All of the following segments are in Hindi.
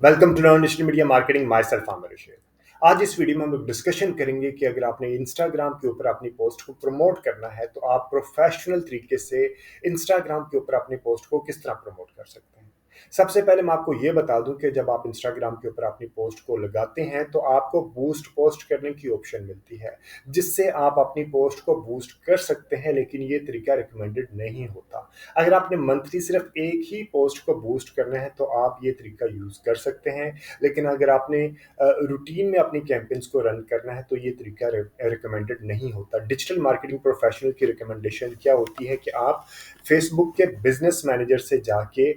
Welcome to learn digital media marketing. Myself Aamir Rashid. आज इस वीडियो में हम लोग डिस्कशन करेंगे कि अगर आपने इंस्टाग्राम के ऊपर अपनी पोस्ट को प्रमोट करना है तो आप प्रोफेशनल तरीके से इंस्टाग्राम के ऊपर अपनी पोस्ट को किस तरह प्रमोट कर सकते हैं। सबसे पहले मैं आपको ये बता दूं कि जब आप इंस्टाग्राम के ऊपर अपनी पोस्ट को लगाते हैं तो आपको बूस्ट पोस्ट करने की ऑप्शन मिलती है, जिससे आप अपनी पोस्ट को बूस्ट कर सकते हैं, लेकिन ये तरीका रिकमेंडेड नहीं होता। अगर आपने मंथली सिर्फ एक ही पोस्ट को बूस्ट करना है तो आप ये तरीका यूज़ कर सकते हैं, लेकिन अगर आपने रूटीन में अपनी कैंपेन्स को रन करना है तो ये तरीका रिकमेंडेड नहीं होता। डिजिटल मार्केटिंग प्रोफेशनल की रिकमेंडेशन क्या होती है कि आप फेसबुक के बिजनेस मैनेजर से जाके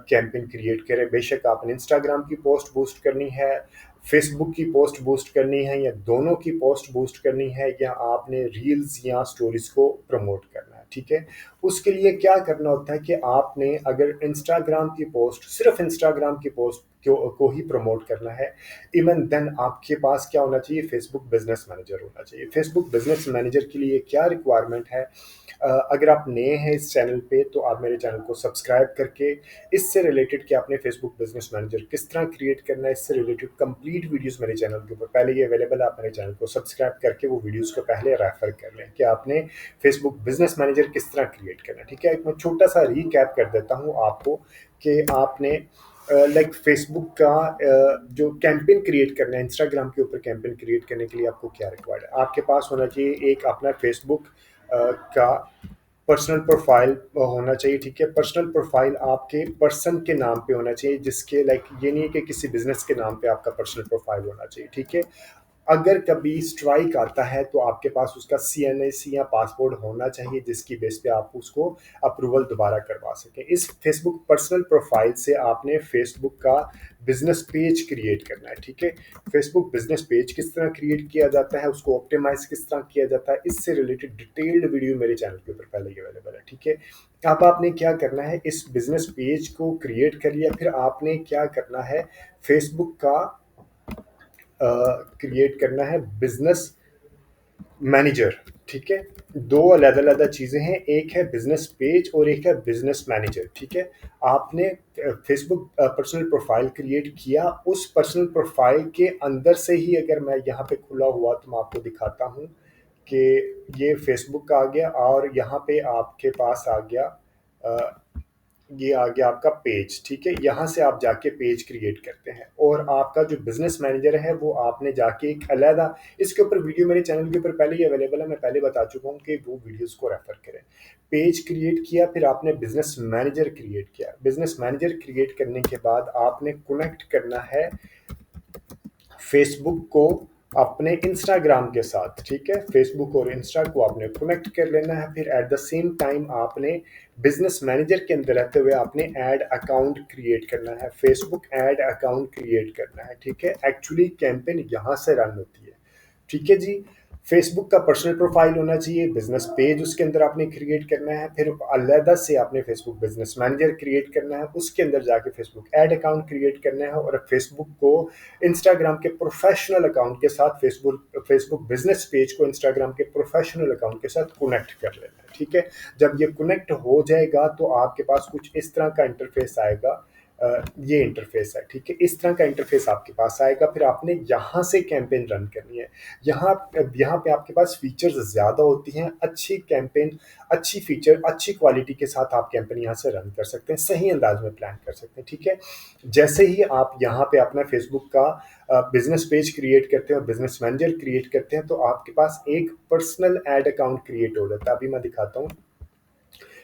कैंपेन क्रिएट करें। बेशक आपने इंस्टाग्राम की पोस्ट बूस्ट करनी है, फेसबुक की पोस्ट बूस्ट करनी है, या दोनों की पोस्ट बूस्ट करनी है, या आपने रील्स या स्टोरीज को प्रमोट करना है, ठीक है। उसके लिए क्या करना होता है कि आपने अगर इंस्टाग्राम की पोस्ट, सिर्फ इंस्टाग्राम की पोस्ट को ही प्रमोट करना है, इवन देन आपके पास क्या होना चाहिए, फेसबुक बिजनेस मैनेजर होना चाहिए। फेसबुक बिजनेस मैनेजर के लिए क्या रिक्वायरमेंट है, अगर आप नए हैं इस चैनल पे तो आप मेरे चैनल को सब्सक्राइब करके इससे रिलेटेड कि आपने फेसबुक बिजनेस मैनेजर किस तरह क्रिएट करना है, इससे रिलेटेड कंप्लीट वीडियोस मेरे चैनल के ऊपर पहले ही अवेलेबल है। आप मेरे चैनल को सब्सक्राइब करके वो वीडियोस को पहले रेफर कर लें कि आपने फेसबुक बिजनेस मैनेजर किस तरह क्रिएट करना है, ठीक है। एक मैं छोटा सा रीकैप कर देता हूँ आपको कि आपने लाइक फेसबुक का जो कैंपेन क्रिएट करना है, इंस्टाग्राम के ऊपर कैंपेन क्रिएट करने के लिए आपको क्या रिक्वायर्ड है। आपके पास होना चाहिए एक अपना फेसबुक का पर्सनल प्रोफाइल होना चाहिए, ठीक है। पर्सनल प्रोफाइल आपके पर्सन के नाम पे होना चाहिए, जिसके लाइक ये नहीं है कि किसी बिजनेस के नाम पे आपका पर्सनल प्रोफाइल होना चाहिए, ठीक है। अगर कभी स्ट्राइक आता है तो आपके पास उसका सीएनएसी या पासपोर्ट होना चाहिए, जिसकी बेस पे आप उसको अप्रूवल दोबारा करवा सकें। इस फेसबुक पर्सनल प्रोफाइल से आपने फेसबुक का बिजनेस पेज क्रिएट करना है, ठीक है। फेसबुक बिजनेस पेज किस तरह क्रिएट किया जाता है, उसको ऑप्टिमाइज किस तरह किया जाता है, इससे रिलेटेड डिटेल्ड वीडियो मेरे चैनल के ऊपर पहले ही अवेलेबल है, ठीक है। अब आपने क्या करना है, इस बिजनेस पेज को क्रिएट कर लिया, फिर आपने क्या करना है, फेसबुक का क्रिएट करना है बिजनेस मैनेजर, ठीक है। दो अलग अलग चीज़ें हैं, एक है बिजनेस पेज और एक है बिजनेस मैनेजर, ठीक है। आपने फेसबुक पर्सनल प्रोफाइल क्रिएट किया, उस पर्सनल प्रोफाइल के अंदर से ही अगर मैं यहाँ पे खुला हुआ तो मैं आपको दिखाता हूँ कि ये फेसबुक आ गया और यहाँ पे आपके पास आ गया ये आ गया आपका पेज, ठीक है। यहाँ से आप जाके पेज क्रिएट करते हैं, और आपका जो बिजनेस मैनेजर है वो आपने जाके एक अलहदा, इसके ऊपर वीडियो मेरे चैनल के ऊपर पहले ही अवेलेबल है, मैं पहले बता चुका हूँ कि वो वीडियोस को रेफर करें। पेज क्रिएट किया, फिर आपने बिजनेस मैनेजर क्रिएट किया। बिजनेस मैनेजर क्रिएट करने के बाद आपने कनेक्ट करना है फेसबुक को अपने इंस्टाग्राम के साथ, ठीक है। फेसबुक और इंस्टा को आपने कनेक्ट कर लेना है, फिर एट द सेम टाइम आपने बिजनेस मैनेजर के अंदर रहते हुए आपने ऐड अकाउंट क्रिएट करना है, फेसबुक ऐड अकाउंट क्रिएट करना है, ठीक है। एक्चुअली कैंपेन यहाँ से रन होती है, ठीक है जी। फेसबुक का पर्सनल प्रोफाइल होना चाहिए, बिजनेस पेज उसके अंदर आपने क्रिएट करना है, फिर अलहदा से आपने फेसबुक बिजनेस मैनेजर क्रिएट करना है, उसके अंदर जाके फेसबुक ऐड अकाउंट क्रिएट करना है, और फेसबुक को इंस्टाग्राम के प्रोफेशनल अकाउंट के साथ फेसबुक बिजनेस पेज को इंस्टाग्राम के प्रोफेशनल अकाउंट के साथ कनेक्ट कर लेना है, ठीक है। जब ये कनेक्ट हो जाएगा तो आपके पास कुछ इस तरह का इंटरफेस आएगा, ये इंटरफेस है, ठीक है। इस तरह का इंटरफेस आपके पास आएगा, फिर आपने यहाँ से कैंपेन रन करनी है। यहाँ यहाँ पे आपके पास फीचर्स ज़्यादा होती हैं, अच्छी कैंपेन, अच्छी फीचर, अच्छी क्वालिटी के साथ आप कैंपेन यहाँ से रन कर सकते हैं, सही अंदाज में प्लान कर सकते हैं, ठीक है। जैसे ही आप यहाँ पे अपना फेसबुक का बिजनेस पेज क्रिएट करते हैं और बिजनेस मैनेजर क्रिएट करते हैं तो आपके पास एक पर्सनल ऐड अकाउंट क्रिएट हो जाता है। अभी मैं दिखाता हूँ,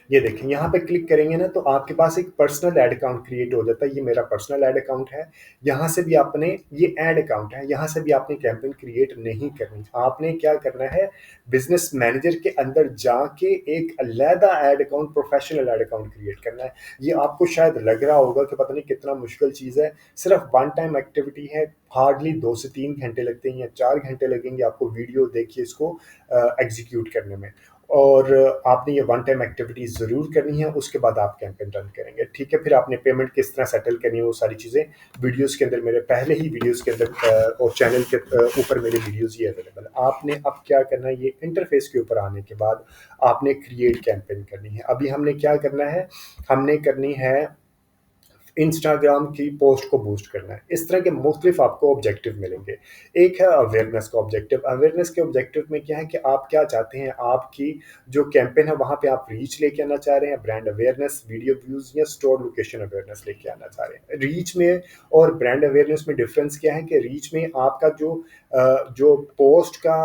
ये देखें, यहाँ पे क्लिक करेंगे ना तो आपके पास एक पर्सनल ऐड अकाउंट क्रिएट हो जाता है। ये मेरा पर्सनल ऐड अकाउंट है, यहाँ से भी आपने, ये ऐड अकाउंट है, यहाँ से भी आपने कैंपेन क्रिएट नहीं करनी। आपने क्या करना है, बिजनेस मैनेजर के अंदर जाके एक अलहदा add account, professional add account create करना है। ये आपको शायद लग रहा होगा कि पता नहीं कितना मुश्किल चीज़ है, सिर्फ वन टाइम एक्टिविटी है, हार्डली 2 से 3 घंटे लगते हैं या 4 घंटे लगेंगे आपको वीडियो देखिए इसको एग्जीक्यूट करने में। और आपने ये वन टाइम एक्टिविटी ज़रूर करनी है, उसके बाद आप कैंपेन रन करेंगे, ठीक है। फिर आपने पेमेंट किस तरह सेटल करनी है, वो सारी चीज़ें वीडियोस के अंदर, मेरे पहले ही वीडियोस के अंदर और चैनल के ऊपर मेरे वीडियोस ये अवेलेबल है। आपने अब क्या करना है, ये इंटरफेस के ऊपर आने के बाद आपने क्रिएट कैंपेन करनी है। अभी हमने क्या करना है, हमने करनी है इंस्टाग्राम की पोस्ट को बूस्ट करना है। इस तरह के मुख्तलिफ आपको ऑब्जेक्टिव मिलेंगे। एक है अवेयरनेस का ऑब्जेक्टिव। अवेयरनेस के ऑब्जेक्टिव में क्या है कि आप क्या चाहते हैं, आपकी जो कैंपेन है वहाँ पे आप रीच लेके आना चाह रहे हैं, ब्रांड अवेयरनेस, वीडियो व्यूज़ या स्टोर लोकेशन अवेयरनेस लेके आना चाह रहे हैं। रीच में और ब्रांड अवेयरनेस में डिफरेंस क्या है कि रीच में आपका जो पोस्ट का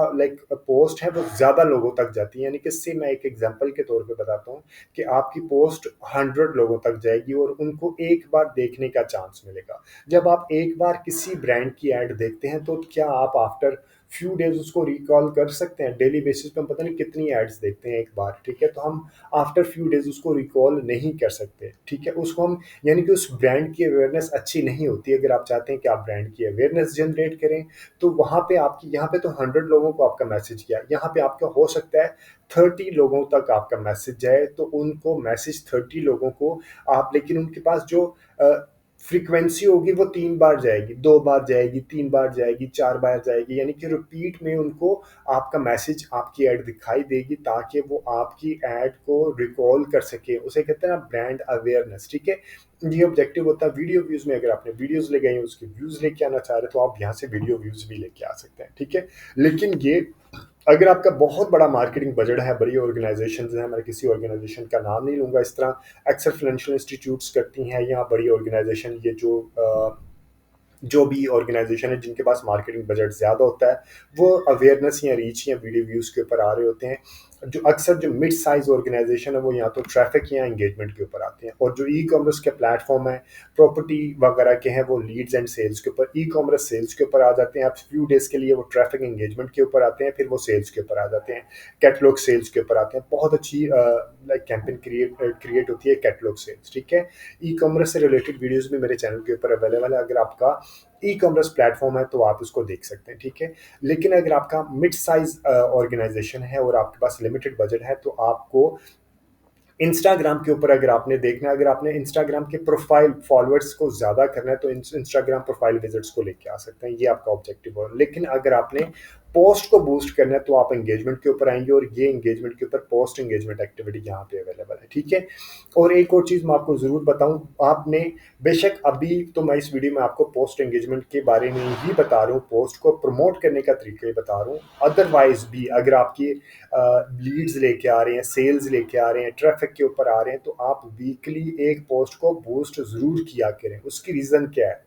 पोस्ट है वो ज़्यादा लोगों तक जाती है। यानी कि इससे मैं एक एग्जांपल के तौर पे बताता हूँ कि आपकी पोस्ट 100 लोगों तक जाएगी और उनको एक बार देखने का चांस मिलेगा। जब आप एक बार किसी ब्रांड की ऐड देखते हैं तो क्या आप आफ्टर फ्यू डेज उसको रिकॉल कर सकते हैं? डेली बेसिस पे हम पता नहीं कितनी एड्स देखते हैं एक बार, ठीक है? तो हम आफ्टर फ्यू डेज उसको रिकॉल नहीं कर सकते, ठीक है? उसको हम यानी कि उस ब्रांड की अवेयरनेस अच्छी नहीं होती। अगर आप चाहते हैं कि आप ब्रांड की अवेयरनेस जनरेट करें तो वहाँ पे आपकी, यहाँ पे तो 100 लोगों को आपका मैसेज गया, यहाँ पे आपका हो सकता है 30 लोगों तक आपका मैसेज जाए। तो उनको मैसेज 30 लोगों को आप, लेकिन उनके पास जो फ्रीक्वेंसी होगी वो 3 बार जाएगी, 2 बार जाएगी, 3 बार जाएगी, 4 बार जाएगी, यानी कि रिपीट में उनको आपका मैसेज, आपकी ऐड दिखाई देगी ताकि वो आपकी ऐड को रिकॉल कर सके। उसे कहते हैं ना ब्रांड अवेयरनेस, ठीक है? ये ऑब्जेक्टिव होता है। वीडियो व्यूज़ में अगर आपने वीडियोज़ ले गए हैं, उसके व्यूज़ लेके आना चाह रहे हैं तो आप यहाँ से वीडियो व्यूज़ भी लेके आ सकते हैं, ठीक है? लेकिन ये अगर आपका बहुत बड़ा मार्केटिंग बजट है, बड़ी ऑर्गेनाइजेशंस हैं, मैं किसी ऑर्गेनाइजेशन का नाम नहीं लूँगा, इस तरह अक्सर फाइनेंशियल इंस्टीट्यूट्स करती हैं या बड़ी ऑर्गेनाइजेशन, ये जो भी ऑर्गेनाइजेशन है जिनके पास मार्केटिंग बजट ज़्यादा होता है, वो अवेयरनेस या रीच या वीडियो व्यूज़ के ऊपर आ रहे होते हैं। जो अक्सर जो मिड साइज़ ऑर्गेनाइजेशन है वो या तो ट्रैफिक या एंगेजमेंट के ऊपर आते हैं। और जो ई कॉमर्स के प्लेटफॉर्म है, प्रॉपर्टी वगैरह के हैं, वो लीड्स एंड सेल्स के ऊपर, ई कॉमर्स सेल्स के ऊपर आ जाते हैं। आप फ्यू डेज़ के लिए वो ट्रैफिक एंगेजमेंट के ऊपर आते हैं, फिर वो सेल्स के ऊपर आ जाते हैं, कैटलॉग सेल्स के ऊपर आते हैं। बहुत अच्छी कैंपेन क्रिएट होती है कैटलॉग सेल्स, ठीक है? ई कॉमर्स से रिलेटेड वीडियोज़ भी मेरे चैनल के ऊपर अवेलेबल है। अगर आपका ई कॉमर्स प्लेटफॉर्म है तो आप उसको देख सकते हैं, ठीक है? लेकिन अगर आपका मिड साइज ऑर्गेनाइजेशन है और आपके पास लिमिटेड बजट है तो आपको इंस्टाग्राम के ऊपर, अगर आपने देखना है, अगर आपने इंस्टाग्राम के प्रोफाइल फॉलोअर्स को ज़्यादा करना है तो इंस्टाग्राम प्रोफाइल विजिट्स को लेके आ सकते हैं, ये आपका ऑब्जेक्टिव हो। लेकिन अगर आपने पोस्ट को बूस्ट करना है तो आप एंगेजमेंट के ऊपर आएंगे और ये एंगेजमेंट के ऊपर पोस्ट एंगेजमेंट एक्टिविटी यहाँ पे अवेलेबल है, ठीक है? और एक और चीज़ मैं आपको ज़रूर बताऊँ, आपने बेशक अभी तो मैं इस वीडियो में आपको पोस्ट एंगेजमेंट के बारे में ही बता रहा हूँ, पोस्ट को प्रमोट करने का तरीका ही बता रहा हूँ। अदरवाइज भी अगर आपकी लीड्स लेके आ रहे हैं, सेल्स लेके आ रहे हैं, ट्रैफिक के ऊपर आ रहे हैं, तो आप वीकली एक पोस्ट को बूस्ट ज़रूर किया करें। उसकी रीज़न क्या है?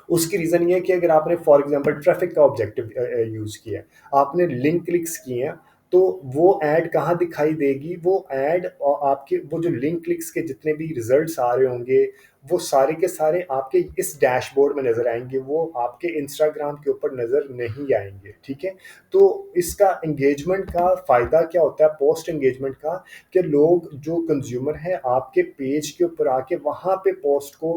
उसकी रीज़न ये है कि अगर आपने फॉर एग्जांपल ट्रैफिक का ऑब्जेक्टिव यूज़ किया है, आपने लिंक क्लिक्स किए हैं, तो वो ऐड कहाँ दिखाई देगी? वो ऐड आपके वो जो लिंक क्लिक्स के जितने भी रिजल्ट्स आ रहे होंगे, वो सारे के सारे आपके इस डैशबोर्ड में नज़र आएंगे, वो आपके इंस्टाग्राम के ऊपर नज़र नहीं आएंगे, ठीक है? तो इसका एंगेजमेंट का फ़ायदा क्या होता है, पोस्ट एंगेजमेंट का, कि लोग जो कंज्यूमर है आपके पेज के ऊपर आके वहाँ पे पोस्ट को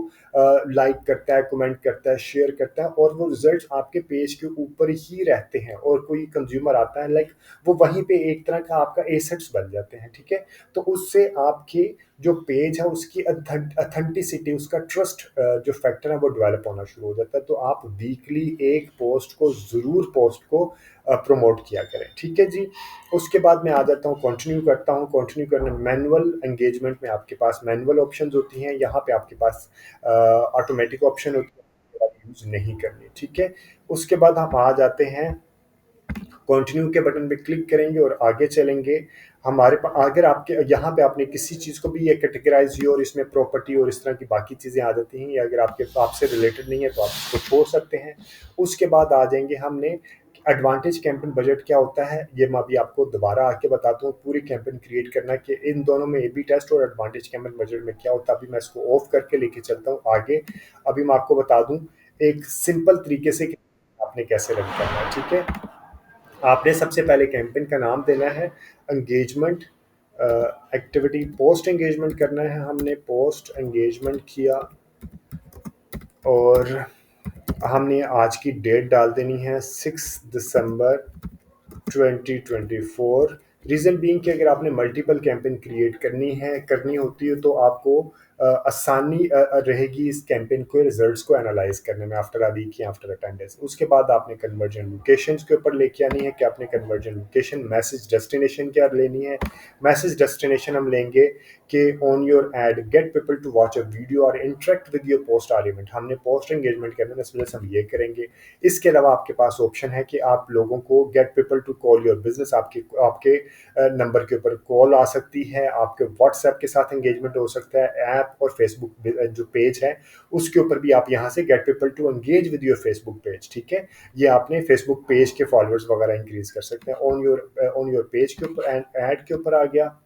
लाइक करता है, कमेंट करता है, शेयर करता है और वो रिजल्ट्स आपके पेज के ऊपर ही रहते हैं। और कोई कंज्यूमर आता है, वो वहीं पे एक तरह का आपका एसेट्स बन जाते हैं, ठीक है? तो उससे आपके जो पेज है उसकी अथेंटिसिटी, उसका ट्रस्ट जो फैक्टर है वो डेवलप होना शुरू हो जाता है। तो आप वीकली एक पोस्ट को ज़रूर, पोस्ट को प्रमोट किया करें, ठीक है जी? उसके बाद मैं आ जाता हूँ, कंटिन्यू करता हूँ। कंटिन्यू करने मैनुअल एंगेजमेंट में आपके पास मैनुअल ऑप्शंस होती हैं, यहाँ पे आपके पास ऑटोमेटिक ऑप्शन होती है, आप यूज़ नहीं करनी, ठीक है? उसके बाद हम आ जाते हैं, कंटिन्यू के बटन पे क्लिक करेंगे और आगे चलेंगे। हमारे पास अगर आपके यहाँ पे आपने किसी चीज़ को भी ये कैटेगराइज किया और इसमें प्रॉपर्टी और इस तरह की बाकी चीज़ें आ जाती हैं, या अगर आपके आपसे रिलेटेड नहीं है तो आप इसको छोड़ सकते हैं। उसके बाद आ जाएंगे हमने एडवांटेज कैंपेन बजट क्या होता है, ये मैं अभी आपको दोबारा आके बताता हूँ। पूरी कैंपेन क्रिएट करना कि इन दोनों में ए बी टेस्ट और एडवांटेज कैंपेन बजट में क्या होता है, अभी मैं इसको ऑफ करके लेके चलता हूँ आगे। अभी मैं आपको बता दूँ एक सिंपल तरीके से कि आपने कैसे रन करना है, ठीक है? आपने सबसे पहले कैंपेन का नाम देना है एंगेजमेंट एक्टिविटी, पोस्ट एंगेजमेंट करना है। हमने पोस्ट एंगेजमेंट किया और हमने आज की डेट डाल देनी है 6 दिसंबर 2024। रीज़न बीइंग कि अगर आपने मल्टीपल कैंपेन क्रिएट करनी होती है तो आपको आसानी रहेगी इस कैंपेन को, रिजल्ट्स को एनालाइज करने में आफ्टर अ वीक या आफ्टर अ 10 डेज। उसके बाद आपने कन्वर्जन लोकेशंस के ऊपर लेके आनी है कि आपने कन्वर्जन लोकेशन, मैसेज डेस्टिनेशन क्या लेनी है। मैसेज डेस्टिनेशन हम लेंगे कि on your ad get people to watch a video और interact with your post or event, हमने पोस्ट एंगेजमेंट करना है, इस वजह से हम ये करेंगे। इसके अलावा आपके पास ऑप्शन है कि आप लोगों को get people to call your business, आपके आपके नंबर के ऊपर कॉल आ सकती है, आपके व्हाट्सएप के साथ एंगेजमेंट हो सकता है, ऐप और फेसबुक जो पेज है उसके ऊपर भी आप यहाँ से get people to engage with your Facebook page, ठीक है। ये आपने फेसबुक पेज के फॉलोअर्स वगैरह इंक्रीज कर सकते हैं। ऑन योर पेज के ऊपर ऐड के ऊपर आ गया।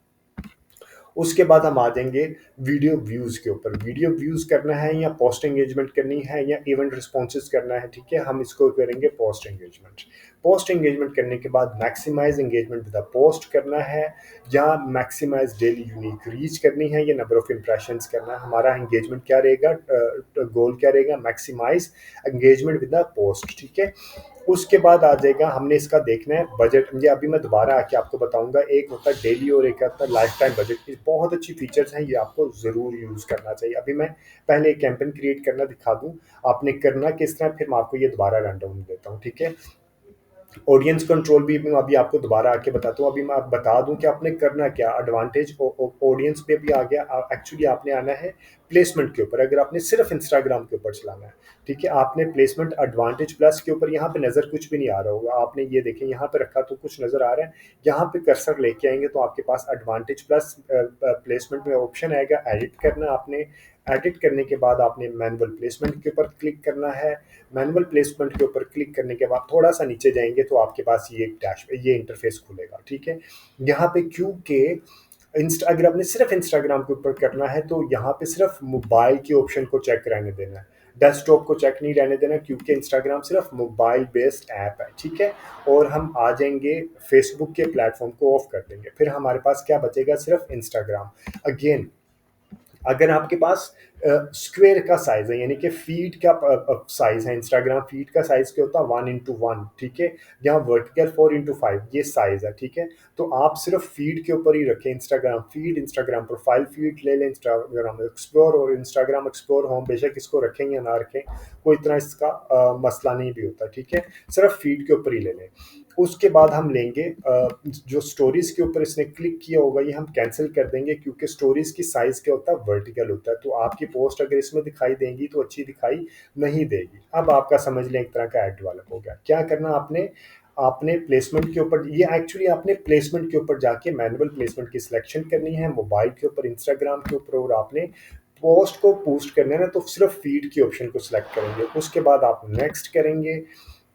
उसके बाद हम आ जाएंगे वीडियो व्यूज़ के ऊपर। वीडियो व्यूज़ करना है या पोस्ट एंगेजमेंट करनी है या इवेंट रिस्पॉन्सेज करना है, ठीक है। हम इसको करेंगे पोस्ट एंगेजमेंट। पोस्ट एंगेजमेंट करने के बाद मैक्सिमाइज एंगेजमेंट विद पोस्ट करना है या मैक्सिमाइज डेली यूनिक रीच करनी है या नंबर ऑफ इंप्रेशंस करना है। हमारा एंगेजमेंट क्या रहेगा, गोल क्या रहेगा, maximise engagement with the post, ठीक है। उसके बाद आ जाएगा, हमने इसका देखना है बजट। ये अभी मैं दोबारा आके आपको बताऊंगा, एक होता है डेली और एक होता है लाइफ टाइम बजट। ये बहुत अच्छी फीचर्स हैं, ये आपको ज़रूर यूज़ करना चाहिए। अभी मैं पहले एक कैंपेन क्रिएट करना दिखा दूं आपने करना किस तरह, फिर मैं आपको ये दोबारा रन डाउन देता हूँ, ठीक है। ऑडियंस कंट्रोल भी मैं अभी आपको दोबारा आके बताता हूँ। अभी मैं आप बता दूं कि आपने करना क्या। एडवांटेज ऑडियंस पे भी आ गया। एक्चुअली आपने आना है प्लेसमेंट के ऊपर, अगर आपने सिर्फ इंस्टाग्राम के ऊपर चलाना है, ठीक है। आपने प्लेसमेंट एडवांटेज प्लस के ऊपर, यहाँ पे नज़र कुछ भी नहीं आ रहा होगा, आपने ये देखें यहाँ पे रखा तो कुछ नज़र आ रहा है। यहाँ पे कर्सर लेके आएंगे तो आपके पास एडवांटेज प्लस प्लेसमेंट में ऑप्शन आएगा, एडिट करना। आपने एडिट करने के बाद आपने मैनुअल प्लेसमेंट के ऊपर क्लिक करना है। मैनुअल प्लेसमेंट के ऊपर क्लिक करने के बाद थोड़ा सा नीचे जाएंगे तो आपके पास ये इंटरफेस खुलेगा, ठीक है। यहाँ पे क्योंकि अगर आपने सिर्फ इंस्टाग्राम के ऊपर करना है तो यहाँ पे सिर्फ मोबाइल के ऑप्शन को चेक रहने देना है, डेस्कटॉप को चेक नहीं रहने देना, क्योंकि इंस्टाग्राम सिर्फ मोबाइल बेस्ड ऐप है, ठीक है। और हम आ जाएंगे फेसबुक के प्लेटफॉर्म को ऑफ कर देंगे, फिर हमारे पास क्या बचेगा, सिर्फ इंस्टाग्राम। अगेन अगर आपके पास स्क्वेयर का साइज है, यानी कि फीड का साइज है, इंस्टाग्राम फीड का साइज क्या होता है 1:1, ठीक है। यहाँ वर्टिकल 4:5 ये साइज है, ठीक है। तो आप सिर्फ फीड के ऊपर ही रखें, Instagram feed, Instagram profile feed ले लें, इंस्टाग्राम एक्सप्लोर और इंस्टाग्राम एक्सप्लोर होम, बेशक इसको रखें या ना रखें, कोई इतना इसका मसला नहीं भी होता, ठीक है। सिर्फ फीड के ऊपर ही ले लें। उसके बाद हम लेंगे जो स्टोरीज के ऊपर इसने क्लिक किया होगा ये हम कैंसिल कर देंगे, क्योंकि स्टोरीज की साइज क्या होता है, वर्टिकल होता है। तो आपकी पोस्ट अगर इसमें दिखाई देंगी तो अच्छी दिखाई नहीं देगी। अब आपका समझ लें एक तरह का एड डेवलप हो गया। क्या करना आपने, आपने प्लेसमेंट के ऊपर, ये एक्चुअली आपने प्लेसमेंट के ऊपर जाके मैनुअल प्लेसमेंट की सिलेक्शन करनी है, मोबाइल के ऊपर, इंस्टाग्राम के ऊपर, और आपने पोस्ट को पोस्ट करना है ना तो सिर्फ फीड की ऑप्शन को सिलेक्ट करेंगे। उसके बाद आप नेक्स्ट करेंगे।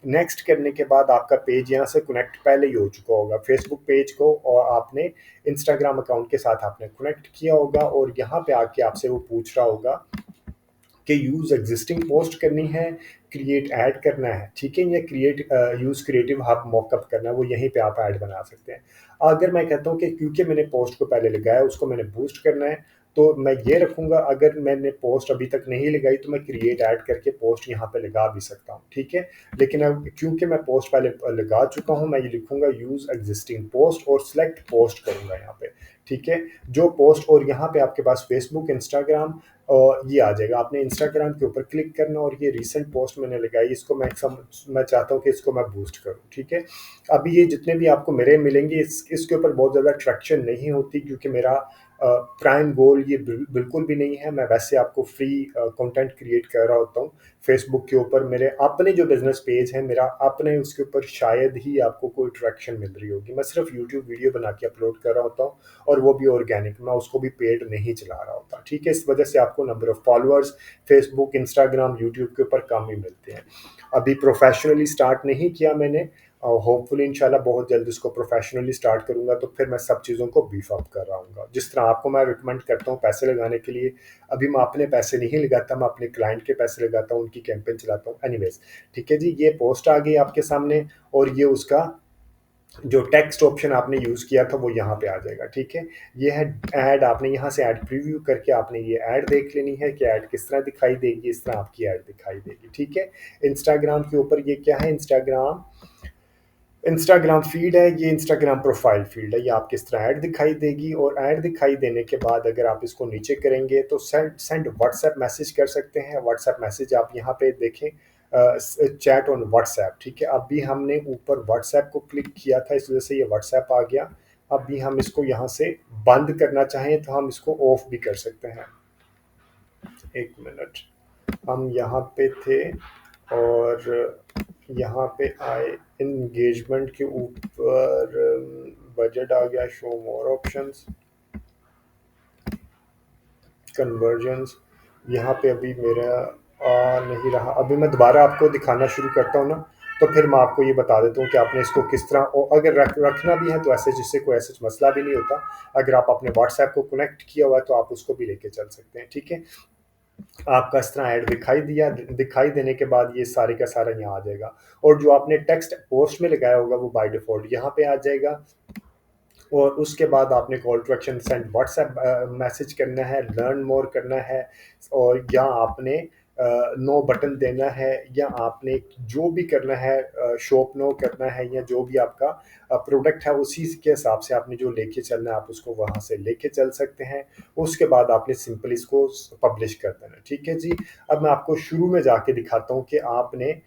नेक्स्ट करने के बाद आपका पेज यहाँ से कनेक्ट पहले ही हो चुका होगा फेसबुक पेज को, और आपने इंस्टाग्राम अकाउंट के साथ आपने कनेक्ट किया होगा, और यहाँ पे आके आपसे वो पूछ रहा होगा कि यूज़ एग्जिस्टिंग पोस्ट करनी है, क्रिएट ऐड करना है, ठीक है, या create use creative hub mock-up करना है, वो यहीं पे आप ऐड बना सकते हैं। अगर मैं कहता हूँ कि क्योंकि मैंने पोस्ट को पहले लगाया उसको मैंने बूस्ट करना है, तो मैं ये रखूँगा, अगर मैंने पोस्ट अभी तक नहीं लगाई तो मैं क्रिएट ऐड करके पोस्ट यहाँ पे लगा भी सकता हूँ, ठीक है। लेकिन अब क्योंकि मैं पोस्ट पहले लगा चुका हूँ, मैं ये लिखूँगा यूज़ एग्जिस्टिंग पोस्ट और सिलेक्ट पोस्ट करूँगा यहाँ पे, ठीक है। जो पोस्ट, और यहाँ पे आपके पास फेसबुक, इंस्टाग्राम और ये आ जाएगा। आपने इंस्टाग्राम के ऊपर क्लिक करना और ये रीसेंट पोस्ट मैंने लगाई, इसको मैं चाहता हूँ कि इसको मैं बूस्ट करूँ, ठीक है। अभी ये जितने भी आपको मेरे मिलेंगे इसके ऊपर बहुत ज़्यादा ट्रैक्शन नहीं होती, क्योंकि मेरा प्राइम गोल ये बिल्कुल भी नहीं है। मैं वैसे आपको फ्री कंटेंट क्रिएट कर रहा होता हूँ फेसबुक के ऊपर। मेरे अपने जो बिजनेस पेज है मेरा अपने, उसके ऊपर शायद ही आपको कोई ट्रैक्शन मिल रही होगी। मैं सिर्फ यूट्यूब वीडियो बना के अपलोड कर रहा होता हूँ, और वो भी ऑर्गेनिक, मैं उसको भी पेड नहीं चला रहा होता, ठीक है। इस वजह से आपको number of followers Facebook, Instagram, YouTube के ऊपर कम ही मिलते हैं। अभी प्रोफेशनली स्टार्ट नहीं किया मैंने, और होपफुली इंशाल्लाह बहुत जल्द इसको प्रोफेशनली स्टार्ट करूंगा, तो फिर मैं सब चीज़ों को बीफ अप कर रहा हूँ। जिस तरह आपको मैं रिकमेंड करता हूँ पैसे लगाने के लिए, अभी मैं अपने पैसे नहीं लगाता, मैं अपने क्लाइंट के पैसे लगाता हूँ, उनकी कैंपेन चलाता हूँ। एनीवेज, ठीक है जी, ये पोस्ट आ गई आपके सामने, और ये उसका जो टेक्स्ट ऑप्शन आपने यूज़ किया था वो यहाँ पे आ जाएगा, ठीक है। ये है ऐड, आपने यहाँ से ऐड प्रीव्यू करके आपने ये ऐड देख लेनी है कि ऐड किस तरह दिखाई देगी, इस तरह आपकी ऐड दिखाई देगी, ठीक है। इंस्टाग्राम के ऊपर ये क्या है, इंस्टाग्राम इंस्टाग्राम फीड है, ये इंस्टाग्राम प्रोफाइल फील्ड है, ये आपको इस तरह ऐड दिखाई देगी। और ऐड दिखाई देने के बाद अगर आप इसको नीचे करेंगे तो सेंड व्हाट्सएप मैसेज कर सकते हैं। व्हाट्सएप मैसेज आप यहाँ पे देखें, चैट ऑन व्हाट्सएप, ठीक है। अभी हमने ऊपर व्हाट्सएप को क्लिक किया था, इस वजह से ये व्हाट्सएप आ गया। अभी हम इसको यहाँ से बंद करना चाहें तो हम इसको ऑफ भी कर सकते हैं। एक मिनट, हम यहाँ पे थे और यहाँ पे आए, इंगेजमेंट के ऊपर बजट आ गया, शो मोर ऑप्शंस, कन्वर्जन्स, यहाँ पे अभी मेरा आ नहीं रहा। अभी मैं दोबारा आपको दिखाना शुरू करता हूँ ना, तो फिर मैं आपको ये बता देता हूँ कि आपने इसको किस तरह, और अगर रखना भी है तो ऐसे जिससे कोई ऐसा मसला भी नहीं होता। अगर आप अपने व्हाट्सएप को कनेक्ट किया हुआ है तो आप उसको भी लेके चल सकते हैं, ठीक है। आपका इस तरह ऐड दिखाई देने के बाद ये सारे का सारा यहाँ आ जाएगा, और जो आपने टेक्स्ट पोस्ट में लगाया होगा वो बाय डिफ़ॉल्ट यहाँ पे आ जाएगा। और उसके बाद आपने call to action send WhatsApp message करना है, लर्न मोर करना है, और या आपने नो बटन देना है, या आपने जो भी करना है शॉप नो करना है, या जो भी आपका प्रोडक्ट है उसी के हिसाब से आपने जो लेके चलना है आप उसको वहाँ से लेके चल सकते हैं। उसके बाद आपने सिंपल इसको पब्लिश कर देना, ठीक है जी। अब मैं आपको शुरू में जाके दिखाता हूँ कि आपने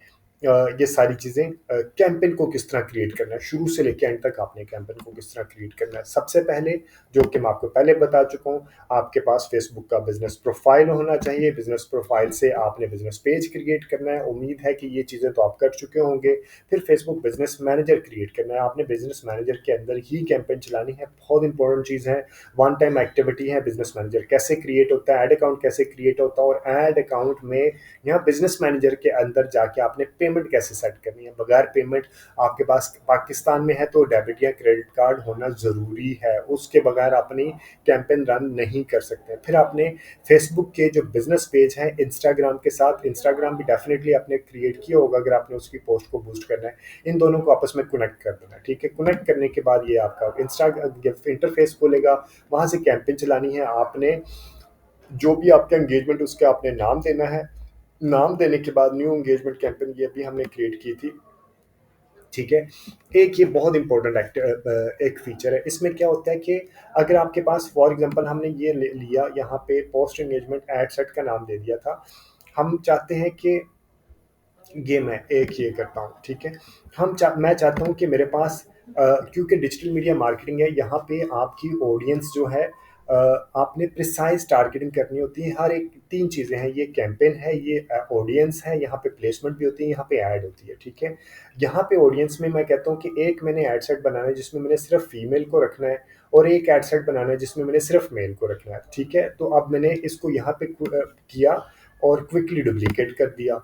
ये सारी चीज़ें कैंपेन को किस तरह क्रिएट करना है, शुरू से लेकर एंड तक आपने कैंपेन को किस तरह क्रिएट करना है। सबसे पहले, जो कि मैं आपको पहले बता चुका हूँ, आपके पास फेसबुक का बिजनेस प्रोफाइल होना चाहिए। बिजनेस प्रोफाइल से आपने बिजनेस पेज क्रिएट करना है। उम्मीद है कि ये चीज़ें तो आप कर चुके होंगे। फिर फेसबुक बिजनेस मैनेजर क्रिएट करना है। आपने बिजनेस मैनेजर के अंदर ही कैंपेन चलानी है। बहुत इंपॉर्टेंट चीज़ है, वन टाइम एक्टिविटी है। बिजनेस मैनेजर कैसे क्रिएट होता है, एड अकाउंट कैसे क्रिएट होता है, और एड अकाउंट में यहाँ बिजनेस मैनेजर के अंदर जाके आपने पेमेंट कैसे सेट करनी है। बगैर पेमेंट, आपके पास पाकिस्तान में है तो डेबिट या क्रेडिट कार्ड होना ज़रूरी है, उसके बगैर अपनी कैंपेन रन नहीं कर सकते। फिर आपने फेसबुक के जो बिजनेस पेज है इंस्टाग्राम के साथ, इंस्टाग्राम भी डेफिनेटली आपने क्रिएट किया होगा अगर आपने उसकी पोस्ट को बूस्ट करना है। इन दोनों को आपस में कनेक्ट कर देना, ठीक है। कनेक्ट करने के बाद ये आपका इंस्टा इंटरफेस खोलेगा, वहाँ से कैंपेन चलानी है। आपने जो भी आपका एंगेजमेंट उसका आपने नाम देना है। नाम देने के बाद न्यू एंगेजमेंट कैंपेन ये भी हमने क्रिएट की थी, ठीक है। एक ये बहुत इंपॉर्टेंट एक फीचर है। इसमें क्या होता है कि अगर आपके पास फॉर एग्जांपल हमने ये लिया यहाँ पे पोस्ट एंगेजमेंट एड सेट का नाम दे दिया था, हम चाहते हैं कि ये मैं एक ये करता हूँ, ठीक है। मैं चाहता हूँ कि मेरे पास क्योंकि डिजिटल मीडिया मार्केटिंग है, यहाँ पे आपकी ऑडियंस जो है आपने प्रिसाइज टारगेटिंग करनी होती है। हर एक तीन चीज़ें हैं, ये कैंपेन है, ये ऑडियंस है, यहाँ पे प्लेसमेंट भी होती है, यहाँ पे ऐड होती है, ठीक है। यहाँ पे ऑडियंस में मैं कहता हूँ कि एक मैंने एड सेट बनाना है जिसमें मैंने सिर्फ फीमेल को रखना है, और एक एड सेट बनाना है जिसमें मैंने सिर्फ मेल को रखना है, ठीक है। तो अब मैंने इसको यहाँ पे किया और क्विकली डुप्लीकेट कर दिया,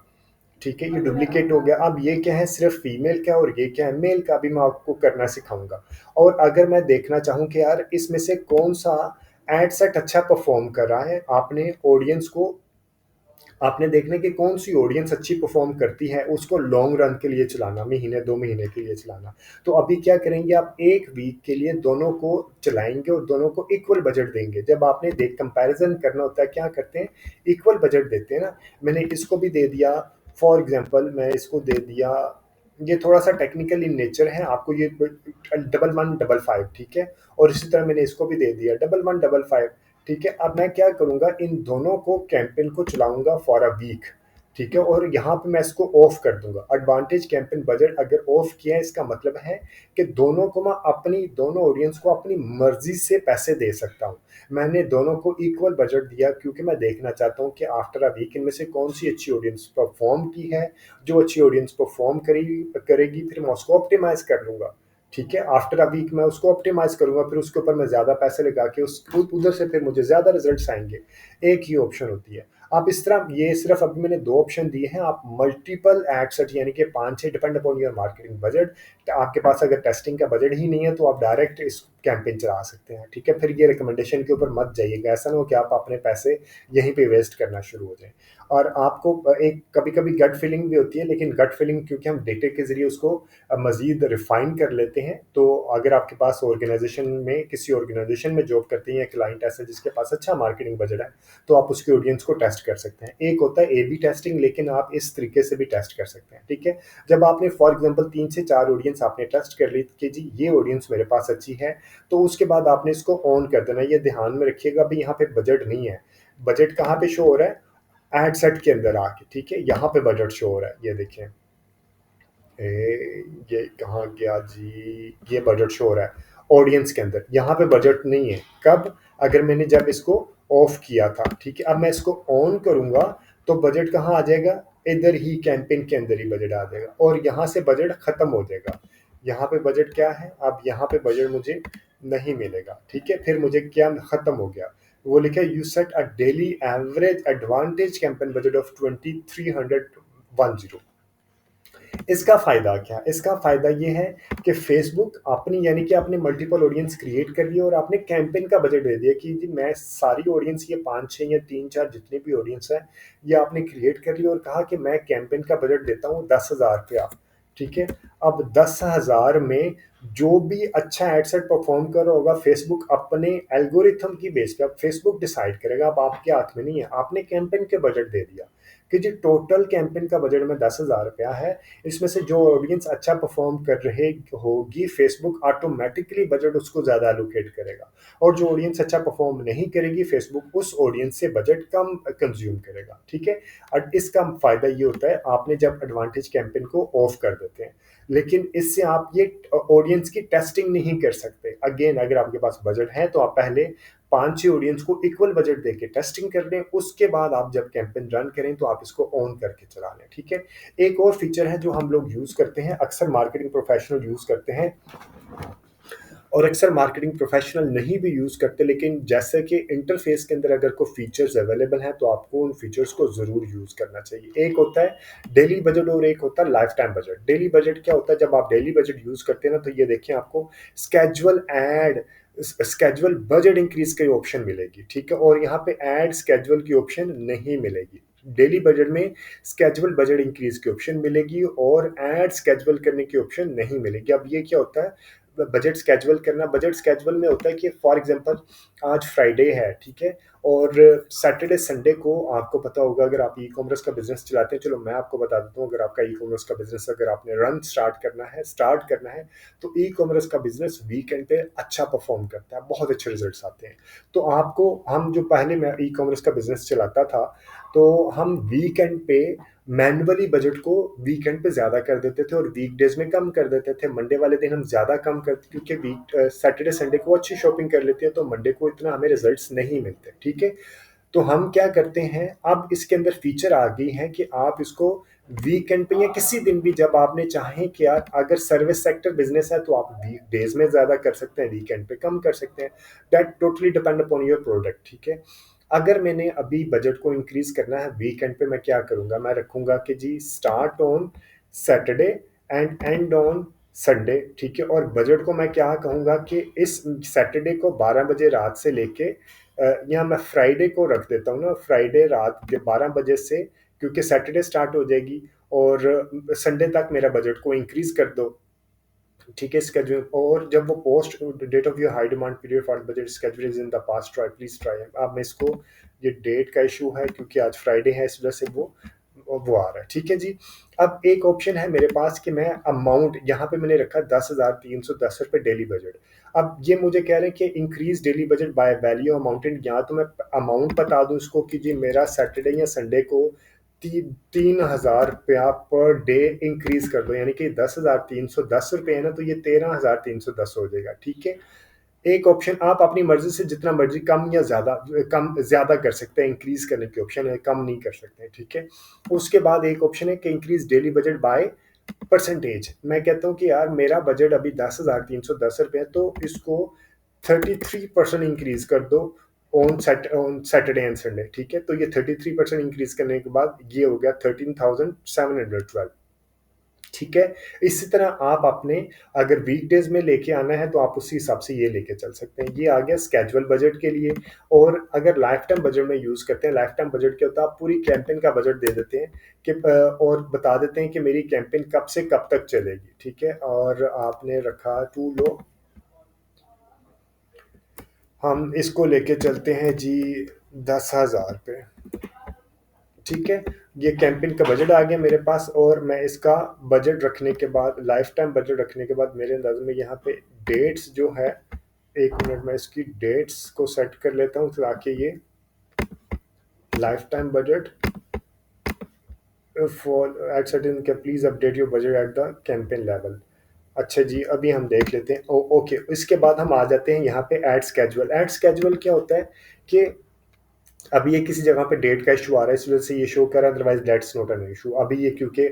ठीक है। ये डुप्लीकेट हो गया। अब ये क्या है, सिर्फ फीमेल का, और ये क्या है, मेल का। भी मैं आपको करना सिखाऊंगा। और अगर मैं देखना चाहूँ कि यार इसमें से कौन सा एड सेट अच्छा परफॉर्म कर रहा है, आपने ऑडियंस को, आपने देखना कि कौन सी ऑडियंस अच्छी परफॉर्म करती है, उसको लॉन्ग रन के लिए चलाना, महीने 2 महीने के लिए चलाना। तो अभी क्या करेंगे, आप एक वीक के लिए दोनों को चलाएंगे और दोनों को इक्वल बजट देंगे। जब आपने देख कंपैरिजन करना होता है, क्या करते हैं, इक्वल बजट देते हैं ना। मैंने इसको भी दे दिया, फॉर एग्जांपल मैं इसको दे दिया, ये थोड़ा सा टेक्निकल इन नेचर है, आपको ये 1155, ठीक है। और इसी तरह मैंने इसको भी दे दिया 1155, ठीक है। अब मैं क्या करूँगा, इन दोनों को कैंपेन को चलाऊँगा फॉर अ वीक, ठीक है। और यहाँ पे मैं इसको ऑफ कर दूँगा। एडवांटेज कैंपेन बजट अगर ऑफ किया है, इसका मतलब है कि दोनों को मैं अपनी, दोनों ऑडियंस को अपनी मर्ज़ी से पैसे दे सकता हूँ। मैंने दोनों को इक्वल बजट दिया क्योंकि मैं देखना चाहता हूँ कि आफ्टर अ वीक इनमें से कौन-सी अच्छी ऑडियंस परफ़ॉर्म की है। जो अच्छी ऑडियंस परफ़ॉर्म करेगी फिर मैं उसको ऑप्टिमाइज़ कर लूँगा, ठीक है। आफ्टर अ वीक मैं उसको ऑप्टिमाइज़ करूँगा, फिर उसके ऊपर मैं ज़्यादा पैसे लगा के उस उधर से फिर मुझे ज़्यादा रिज़ल्ट्स आएँगे। एक ही ऑप्शन होती है। आप इस तरह, ये सिर्फ़ अभी मैंने 2 ऑप्शन दिए हैं, आप मल्टीपल एड सेट यानी कि 5-6 depend upon your marketing budget. आपके पास अगर टेस्टिंग का बजट ही नहीं है तो आप डायरेक्ट इस कैंपेन चला सकते हैं, ठीक है। फिर ये रिकमेंडेशन के ऊपर मत जाइएगा, ऐसा ना हो कि आप अपने पैसे यहीं पे वेस्ट करना शुरू हो जाएँ। और आपको एक कभी-कभी गट फीलिंग भी होती है, लेकिन गट फीलिंग क्योंकि हम डेटा के ज़रिए उसको मज़ीद रिफ़ाइन कर लेते हैं। तो अगर आपके पास ऑर्गेनाइज़ेशन में, किसी ऑर्गेनाइज़ेशन में जॉब करते हैं या क्लाइंट ऐसा जिसके पास अच्छा मार्केटिंग बजट है, तो आप उसकी ऑडियंस को टेस्ट कर सकते हैं। एक होता है ए-बी टेस्टिंग, लेकिन आप इस तरीके से भी टेस्ट कर सकते हैं, ठीक है। जब आपने फॉर एग्ज़ाम्पल 3 से 4 ऑडियंस आपने टेस्ट कर ली कि जी ये ऑडियंस मेरे पास अच्छी है, तो उसके बाद आपने इसको ऑन कर देना है। ये ध्यान में रखिएगा, अभी यहाँ पे बजट नहीं है। बजट कहाँ पे शो हो रहा है? एड सेट के अंदर आके, ठीक है। यहाँ पे बजट शो हो रहा है, ये देखें। ये कहाँ गया जी, ये बजट शो हो रहा है। ऑडियंस के अंदर। यहाँ पे बजट नहीं है। कब? अगर मैंने जब इसको ऑफ किया था, ठीक है। अब मैं इसको ऑन करूंगा तो बजट कहाँ आ जाएगा? इधर ही कैंपेन के अंदर ही बजट आ जाएगा और यहाँ से बजट खत्म हो जाएगा। यहाँ पे बजट क्या है? अब यहाँ पे बजट मुझे नहीं मिलेगा, ठीक है। फिर मुझे क्या खत्म हो गया? वो लिखा है, you set a daily average advantage campaign budget of 2310। इसका फ़ायदा क्या? इसका फ़ायदा ये है कि फेसबुक अपनी, यानी कि आपने मल्टीपल ऑडियंस क्रिएट कर लिया और आपने कैंपेन का बजट दे दिया कि जी मैं सारी ऑडियंस, ये 5-6 या 3-4 जितनी भी ऑडियंस है, ये आपने क्रिएट कर लिया और कहा कि मैं कैंपेन का बजट देता हूँ 10,000 रुपया, ठीक है। अब 10,000 में जो भी अच्छा एड सेट परफॉर्म कर रहा होगा, फेसबुक अपने एल्गोरिथम की बेस पे, अब फेसबुक डिसाइड करेगा, अब आपके हाथ में नहीं है। आपने कैंपेन के बजट दे दिया कि जी टोटल कैंपेन का बजट में 10,000 रुपया है, इसमें से जो ऑडियंस अच्छा परफॉर्म कर रहे होगी, फेसबुक ऑटोमेटिकली बजट उसको ज़्यादा एलोकेट करेगा, और जो ऑडियंस अच्छा परफॉर्म नहीं करेगी, फेसबुक उस ऑडियंस से बजट कम कंज्यूम करेगा, ठीक है। और इसका फ़ायदा ये होता है आपने जब एडवांटेज कैंपेन को ऑफ कर देते हैं, लेकिन इससे आप ये ऑडियंस की टेस्टिंग नहीं कर सकते। अगेन, अगर आपके पास बजट है तो आप पहले 5-6 ऑडियंस को इक्वल बजट देके टेस्टिंग कर लें, उसके बाद आप जब कैंपेन रन करें तो आप इसको ऑन करके चला लें, ठीक है। एक और फीचर है जो हम लोग यूज़ करते हैं, अक्सर मार्केटिंग प्रोफेशनल यूज़ करते हैं और अक्सर मार्केटिंग प्रोफेशनल नहीं भी यूज़ करते, लेकिन जैसे कि इंटरफेस के अंदर अगर कोई फीचर्स अवेलेबल हैं तो आपको उन फीचर्स को ज़रूर यूज़ करना चाहिए। एक होता है डेली बजट और एक होता है life time budget. Daily budget क्या होता है? जब आप डेली बजट यूज़ करते हैं ना, तो ये देखिए आपको schedule ad, schedule budget increase की ऑप्शन मिलेगी, ठीक है, और यहाँ पे ऐड स्केजुअल की ऑप्शन नहीं मिलेगी। डेली बजट में स्केजुअल बजट इंक्रीज की ऑप्शन मिलेगी और ऐड स्केजुअल करने की ऑप्शन नहीं मिलेगी। अब ये क्या होता है बजट स्केजुअल करना? बजट स्केजुअल में होता है कि फॉर एग्जांपल आज फ्राइडे है, ठीक है, और सैटरडे संडे को आपको पता होगा, अगर आप ई कॉमर्स का बिजनेस चलाते हैं, चलो मैं आपको बता देता हूँ, अगर आपका ई कॉमर्स का बिजनेस अगर आपने रन स्टार्ट करना है तो ई कॉमर्स का बिजनेस वीकेंड पे अच्छा परफॉर्म करता है, बहुत अच्छे रिजल्ट्स आते हैं। तो आपको, हम जो पहले मैं ई कॉमर्स का बिजनेस चलाता था, तो हम वीकेंड पे मैनुअली बजट को वीकेंड पे ज़्यादा कर देते थे और वीकडेज में कम कर देते थे। मंडे वाले दिन हम ज़्यादा कम करते, क्योंकि सैटरडे संडे को अच्छी शॉपिंग कर लेते हैं तो मंडे को इतना हमें रिजल्ट्स नहीं मिलते, ठीक है। तो हम क्या करते हैं, अब इसके अंदर फीचर आ गई है कि आप इसको वीकेंड पे या किसी दिन भी जब आपने चाहें कि यार अगर सर्विस सेक्टर बिजनेस है तो आप वीक डेज में ज़्यादा कर सकते हैं, वीकेंड पे कम कर सकते हैं। That totally depend upon your product, ठीक है। अगर मैंने अभी बजट को इंक्रीज करना है वीकेंड पे, मैं क्या करूंगा, मैं रखूंगा कि जी start on Saturday and and on Sunday, ठीक है। और बजट को मैं क्या कहूंगा कि इस सैटरडे को 12 बजे रात से लेके यहाँ मैं फ्राइडे को रख देता हूँ ना, फ्राइडे रात के 12 बजे से, क्योंकि सैटरडे स्टार्ट हो जाएगी, और संडे तक मेरा बजट को इंक्रीज कर दो, ठीक है। स्केड्यूल, और जब वो post date of your high demand period for budget schedule is in the past, try please try. अब मैं इसको, ये डेट का इशू है क्योंकि आज फ्राइडे है, इस वजह से वो आ रहा है, ठीक है जी। अब एक ऑप्शन है मेरे पास कि मैं अमाउंट, यहाँ पे मैंने रखा 10,310 रुपये डेली बजट। अब ये मुझे कह रहे हैं कि increase daily budget by value amounted, या तो मैं अमाउंट बता दूं इसको कि जी मेरा सैटरडे या संडे को 3,000 रुपया पर डे इंक्रीज कर दो, यानी कि 10,310 रुपये है ना, तो ये 13,310 हो जाएगा, ठीक है। एक ऑप्शन आप अपनी मर्जी से जितना मर्जी कम या ज्यादा, कम ज्यादा कर सकते हैं, इंक्रीज करने की ऑप्शन है, कम नहीं कर सकते हैं, ठीक है। उसके बाद एक ऑप्शन है कि increase daily budget by percentage. मैं कहता हूँ कि यार मेरा बजट अभी 10,310 रुपये है, तो इसको 33% इंक्रीज कर दो ऑन सैटरडे एंड संडे, ठीक है। तो ये 33% इंक्रीज करने के बाद ये हो गया 13,712, ठीक है। इसी तरह आप अपने, अगर वीकडेज में लेके आना है तो आप उसी हिसाब से ये लेके चल सकते हैं। ये आ गया स्केजुअल बजट के लिए। और अगर लाइफ टाइम बजट में यूज़ करते हैं, लाइफ टाइम बजट क्या होता है, आप पूरी कैंपेन का बजट दे देते हैं कि और बता देते हैं कि मेरी कैंपेन कब से कब तक चलेगी, ठीक है। और आपने रखा टू लो, हम इसको लेके चलते हैं जी 10,000 पे, ठीक है। ये कैंपेन का बजट आ गया मेरे पास, और मैं इसका बजट रखने के बाद, लाइफ टाइम बजट रखने के बाद, मेरे अंदाज में यहाँ पे डेट्स जो है, एक मिनट में इसकी डेट्स को सेट कर लेता हूँ ताकि ये life time budget for at certain, please update your budget at the campaign level. अच्छा जी, अभी हम देख लेते हैं। ओके, इसके बाद हम आ जाते हैं यहाँ पे ऐड स्केजुअल। ऐड स्केजुअल क्या होता है कि अभी ये किसी जगह पे डेट का इशू आ रहा है, इस वजह से ये शो कर रहा है, otherwise that's not an issue. अभी ये क्योंकि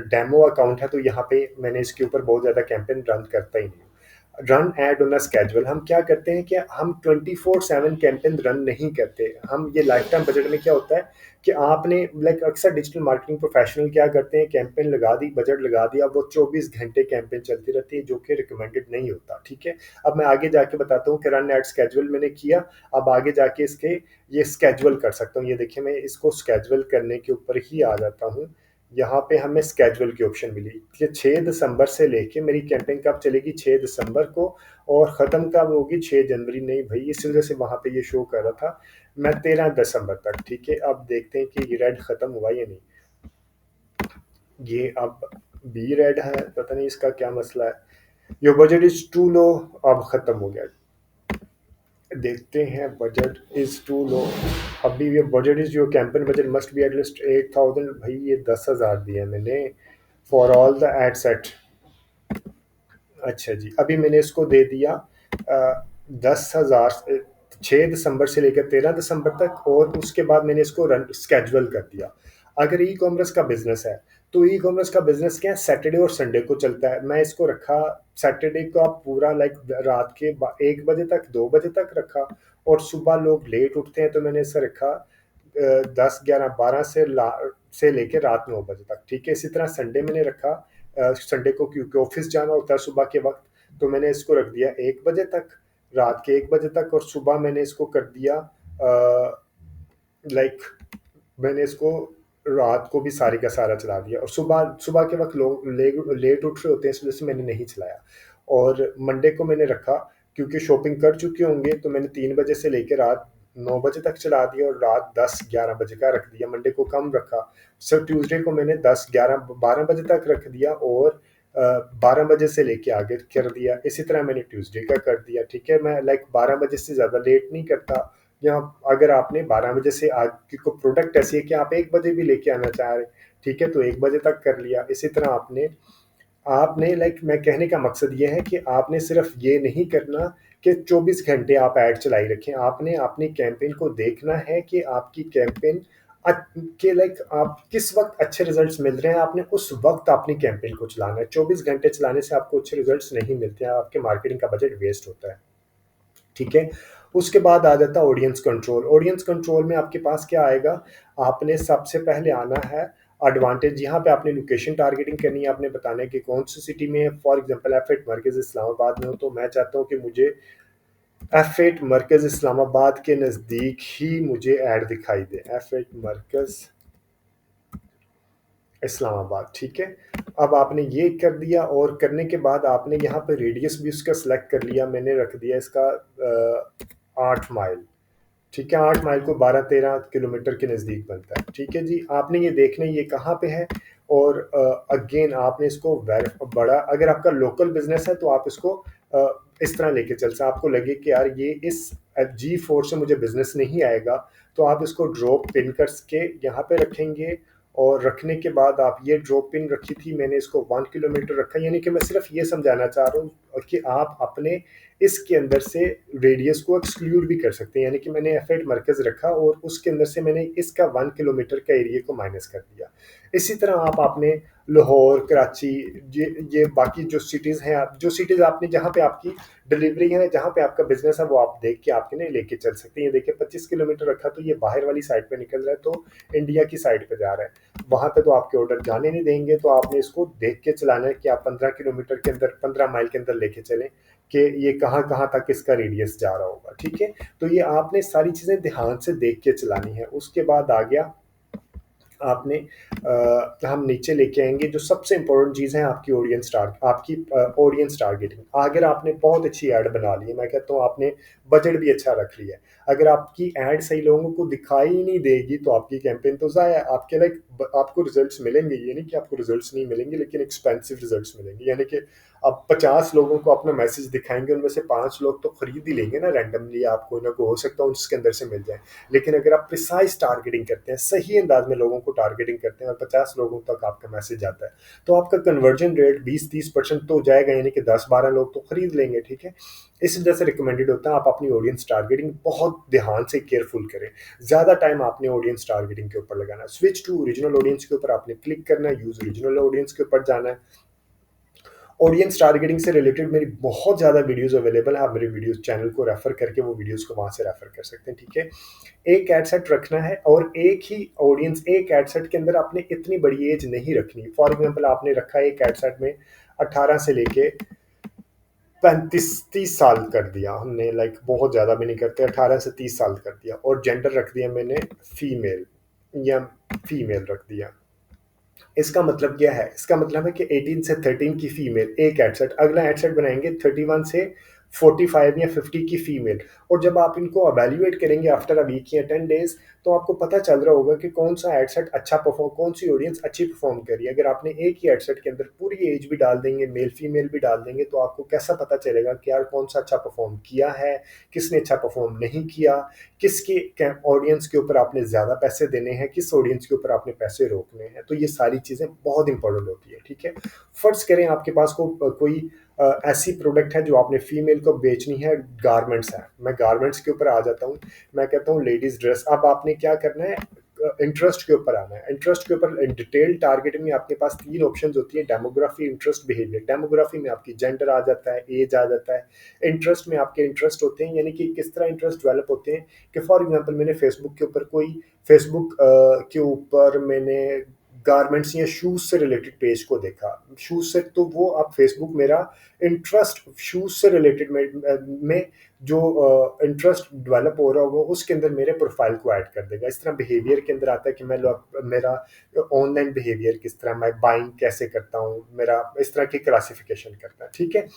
डेमो अकाउंट है तो यहाँ पे मैंने इसके ऊपर बहुत ज़्यादा कैंपेन रन करता ही नहीं। Run ad on a schedule हम क्या करते हैं कि हम 24/7 कैंपेन रन नहीं करते। हम ये लाइफ टाइम बजट में क्या होता है कि आपने लाइक अक्सर डिजिटल मार्केटिंग प्रोफेशनल क्या करते हैं, कैंपेन लगा दी, बजट लगा दिया, वो 24 घंटे कैंपेन चलती रहती है, जो कि रिकमेंडेड नहीं होता। ठीक है, अब मैं आगे जाके बताता हूँ कि रन एड स्केजुअल मैंने किया। अब आगे जाके इसके ये स्केजुअल कर सकता हूँ। ये देखिए, मैं इसको स्केजुअल करने के ऊपर ही आ जाता हूँ। यहाँ पे हमें स्केजुअल की ऑप्शन मिली कि 6 दिसंबर से लेके मेरी कैंपेन कब चलेगी, 6 दिसंबर को, और ख़त्म कब होगी, 6 जनवरी। नहीं भाई, इस वजह से वहाँ पे ये शो कर रहा था मैं 13 दिसंबर तक। ठीक है, अब देखते हैं कि ये रेड ख़त्म हुआ या नहीं। ये अब बी रेड है, पता नहीं इसका क्या मसला है। Your budget is to low, अब ख़त्म हो गया। देखते हैं, बजट इज टू लो। अभी ये budget is your campaign budget must be at least 8,000। भाई ये 10,000 दिया मैंने for all the ad set. अच्छा जी, अभी मैंने इसको दे दिया 10,000, 6 दिसंबर से लेकर 13 दिसंबर तक, और उसके बाद मैंने इसको रन स्केजुअल कर दिया। अगर ई कॉमर्स का बिजनेस है तो ई कॉमर्स का बिजनेस क्या है, सैटरडे और संडे को चलता है। मैं इसको रखा सैटरडे को आप पूरा लाइक रात के 1 बजे तक, 2 बजे तक रखा, और सुबह लोग लेट उठते हैं तो मैंने इसे रखा 10, 11, 12 से लेके रात 9 बजे तक। ठीक है, इसी तरह संडे मैंने रखा, संडे को क्योंकि ऑफिस जाना होता है सुबह के वक्त, तो मैंने इसको रख दिया 1 बजे तक, रात के 1 बजे तक, और सुबह मैंने इसको कर दिया लाइक मैंने इसको रात को भी सारी का सारा चला दिया, और सुबह सुबह के वक्त लोग लेट उठ रहे होते हैं, इस वजह से मैंने नहीं चलाया। और मंडे को मैंने रखा क्योंकि शॉपिंग कर चुके होंगे, तो मैंने 3 बजे से लेकर रात 9 बजे तक चला दिया, और रात 10, 11 बजे का रख दिया। मंडे को कम रखा। सर ट्यूसडे को मैंने 10, 11, 12 बजे तक रख दिया, और 12 बजे से लेके आगे कर दिया। इसी तरह मैंने ट्यूसडे का कर दिया। ठीक है, मैं लाइक 12 बजे से ज़्यादा लेट नहीं करता। या अगर आपने 12 बजे से आगे को प्रोडक्ट ऐसी है कि आप 1 बजे भी लेके आना चाह रहे, ठीक है, तो 1 बजे तक कर लिया। इसी तरह आपने आपने लाइक मैं कहने का मकसद ये है कि आपने सिर्फ ये नहीं करना कि 24 घंटे आप ऐड चलाई रखें। आपने अपनी कैंपेन को देखना है कि आपकी कैंपेन के लाइक आप किस वक्त अच्छे रिजल्ट्स मिल रहे हैं, आपने उस वक्त अपनी कैंपेन को चलाना है। 24 घंटे चलाने से आपको अच्छे रिजल्ट्स नहीं मिलते हैं, आपके मार्केटिंग का बजट वेस्ट होता है। ठीक है, उसके बाद आ जाता है ऑडियंस कंट्रोल। ऑडियंस कंट्रोल में आपके पास क्या आएगा, आपने सबसे पहले आना है एडवांटेज। यहाँ पे आपने लोकेशन टारगेटिंग करनी है, आपने बताना है कि कौन सी सिटी में है। फॉर एग्जांपल एफ8 मरकज़ इस्लामाबाद में हो, तो मैं चाहता हूँ कि मुझे एफ8 मरकज़ इस्लामाबाद के नज़दीक ही मुझे ऐड दिखाई दे, एफ8 मरकज़ इस्लामाबाद। ठीक है, अब आपने ये कर दिया, और करने के बाद आपने यहाँ पे रेडियस भी उसका सिलेक्ट कर लिया। मैंने रख दिया इसका 8 माइल। ठीक है, 8 माइल को 12-13 किलोमीटर के नज़दीक बनता है। ठीक है जी, आपने ये देखना है ये कहाँ पे है, और अगेन आपने इसको बड़ा, अगर आपका लोकल बिजनेस है तो आप इसको इस तरह लेके चल सकते। आपको लगे कि यार ये इस G4 से मुझे बिजनेस नहीं आएगा, तो आप इसको ड्रॉप पिन करके यहाँ पे रखेंगे, और रखने के बाद आप ये ड्रॉप पिन रखी थी, मैंने इसको 1 किलोमीटर रखा। यानी कि मैं सिर्फ ये समझाना चाह रहा हूँ कि आप अपने इसके अंदर से रेडियस को एक्सक्लूड भी कर सकते हैं। यानी कि मैंने एफ8 मरकज़ रखा, और उसके अंदर से मैंने इसका 1 किलोमीटर का एरिया को माइनस कर दिया। इसी तरह आप आपने लाहौर, कराची, ये बाकी जो सिटीज़ हैं, आप जो सिटीज़ आपने जहाँ पे आपकी डिलीवरी है, जहाँ पे आपका बिजनेस है, वो आप देख के आपके नहीं लेके चल सकते हैं। ये देखिए 25 किलोमीटर रखा, तो ये बाहर वाली साइड पे निकल रहा है, तो इंडिया की साइड पे जा रहा है। वहाँ पे तो आपके ऑर्डर जाने नहीं देंगे, तो आपने इसको देख के चलाना है कि आप 15 किलोमीटर के अंदर, 15 माइल के अंदर लेके चलें कि ये कहाँ कहाँ तक इसका रेडियस जा रहा होगा। ठीक है, तो ये आपने सारी चीज़ें ध्यान से देख के चलानी है। उसके बाद आ गया आपने हम नीचे लेके आएंगे जो सबसे इंपॉर्टेंट चीज़ है, आपकी ऑडियंस टारगेटिंग। अगर आपने बहुत अच्छी ऐड बना ली है, मैं कहता हूँ आपने बजट भी अच्छा रख लिया है, अगर आपकी ऐड सही लोगों को दिखाई ही नहीं देगी तो आपकी कैंपेन तो ज़ाया है। आपके लाइक आपको रिजल्ट्स मिलेंगे, ये नहीं कि आपको रिजल्ट्स नहीं मिलेंगे, लेकिन एक्सपेंसिव रिजल्ट्स मिलेंगे। यानी कि आप 50 लोगों को अपना मैसेज दिखाएंगे, उनमें से 5 लोग तो खरीद ही लेंगे ना रैंडमली, आपको ना को हो सकता है उसके अंदर से मिल जाए। लेकिन अगर आप प्रिसाइज टारगेटिंग करते हैं, सही अंदाज में लोगों को टारगेटिंग करते हैं और 50 लोगों तक आपका मैसेज जाता है, तो आपका कन्वर्जन रेट 20-30% तो जाएगा, यानी कि 10-12 लोग तो खरीद लेंगे। ठीक है, इस वजह से रिकमेंडेड होता है आप अपनी ऑडियंस टारगेटिंग बहुत ध्यान से केयरफुल करें। ज़्यादा टाइम आपने ऑडियंस टारगेटिंग के ऊपर लगाना है। स्विच टू ओरिजिनल ऑडियंस के ऊपर आपने क्लिक करना है, यूज ओरिजिनल ऑडियंस के ऊपर जाना है। ऑडियंस टारगेटिंग से रिलेटेड मेरी बहुत ज़्यादा वीडियोस अवेलेबल है, आप मेरे वीडियोस चैनल को रेफर करके वो वीडियोस को वहाँ से रेफर कर सकते हैं। ठीक है, एक एड सेट रखना है और एक ही ऑडियंस, एक एड सेट के अंदर आपने इतनी बड़ी एज नहीं रखनी। फॉर एग्जांपल आपने रखा है एक एड सेट में 18 से लेके 35-30 साल कर दिया हमने, लाइक बहुत ज़्यादा भी नहीं करते, 18 से 30 साल कर दिया, और जेंडर रख दिया मैंने फीमेल, या फीमेल रख दिया। इसका मतलब क्या है? इसका मतलब है कि 18 से 13 की फीमेल एक एडसेट, अगला एडसेट बनाएंगे 31 से 45 या 50 की फीमेल। और जब आप इनको अवेल्युएट करेंगे आफ्टर अ वीक या 10 डेज, तो आपको पता चल रहा होगा कि कौन सा एडसेट अच्छा परफॉर्म, कौन सी ऑडियंस अच्छी परफॉर्म कर रही है। अगर आपने एक ही एडसेट के अंदर पूरी एज भी डाल देंगे, मेल फीमेल भी डाल देंगे, तो आपको कैसा पता चलेगा कि यार कौन सा अच्छा परफॉर्म किया है, किसने अच्छा परफॉर्म नहीं किया, किसकी ऑडियंस के ऊपर आपने ज़्यादा पैसे देने हैं, किस ऑडियंस के ऊपर आपने पैसे रोकने हैं। तो ये सारी चीज़ें बहुत इंपॉर्टेंट होती है। ठीक है, फर्ज करें आपके पास कोई ऐसी प्रोडक्ट है जो आपने फीमेल को बेचनी है, गारमेंट्स है। मैं गारमेंट्स के ऊपर आ जाता हूँ, मैं कहता हूँ लेडीज ड्रेस। अब आपने क्या करना है, इंटरेस्ट के ऊपर आना है। इंटरेस्ट के ऊपर डिटेल टारगेटिंग में आपके पास 3 ऑप्शंस होती है, डेमोग्राफी, इंटरेस्ट, बिहेवियर। डेमोग्राफी में आपकी जेंडर आ जाता है, एज आ जाता है। इंटरेस्ट में आपके इंटरेस्ट होते हैं, यानी कि किस तरह इंटरेस्ट डेवलप होते हैं। कि फॉर एग्जांपल मैंने फेसबुक के ऊपर के ऊपर मैंने गारमेंट्स या शूज से रिलेटेड पेज को देखा, शूज से, तो वो अब फेसबुक मेरा इंटरेस्ट शूज से रिलेटेड में जो इंटरेस्ट डेवलप हो रहा होगा उसके अंदर मेरे प्रोफाइल को ऐड कर देगा। इस तरह बिहेवियर के अंदर आता है कि मेरा ऑनलाइन बिहेवियर किस तरह, मैं बाइंग कैसे करता हूँ, मेरा इस तरह की क्लासिफिकेशन करता है। ठीक है,